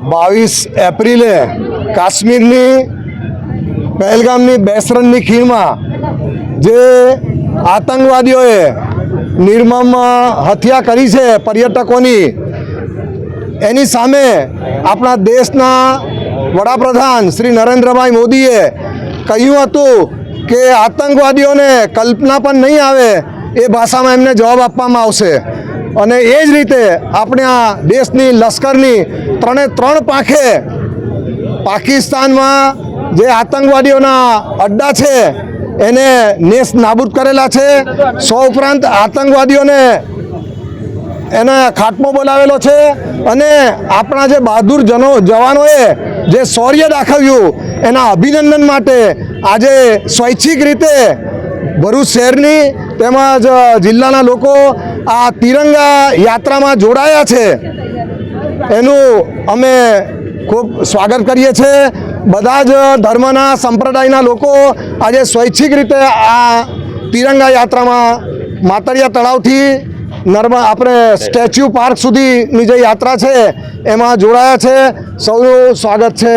22 એપ્રિલે કાશ્મીરની પહેલગામની બેસરણની ખીણમાં જે આતંકવાદીઓએ નિર્મમ હત્યા કરી છે પર્યટકોની, એની સામે આપણા દેશના વડાપ્રધાન શ્રી નરેન્દ્રભાઈ મોદીએ કહ્યું હતું કે આતંકવાદીઓને કલ્પના પણ નહીં આવે એ ભાષામાં એમને જવાબ આપવામાં આવશે। અને એ જ રીતે આપણે આ દેશની લશ્કરની 3 પાંખે પાકિસ્તાનમાં જે આતંકવાદીઓના અડ્ડા છે એને નેસ નાબૂદ કરેલા છે। ઉપરાંત આતંકવાદીઓને એને ખાત્મો બોલાવેલો છે અને આપણા જે બહાદુર જવાનોએ જે શૌર્ય દાખવ્યું એના અભિનંદન માટે આજે સ્વૈચ્છિક રીતે ભરૂચ શહેરની તેમજ જિલ્લાના લોકો આ તિરંગા યાત્રામાં જોડાયા છે, એનું અમે ખૂબ સ્વાગત કરીએ છીએ। બધા જ ધર્મના સંપ્રદાયના લોકો આજે સ્વૈચ્છિક રીતે આ તિરંગા યાત્રામાં માતરિયા તળાવથી આપણે સ્ટેચ્યુ પાર્ક સુધીની જે યાત્રા છે એમાં જોડાયા છે। સૌનું સ્વાગત છે।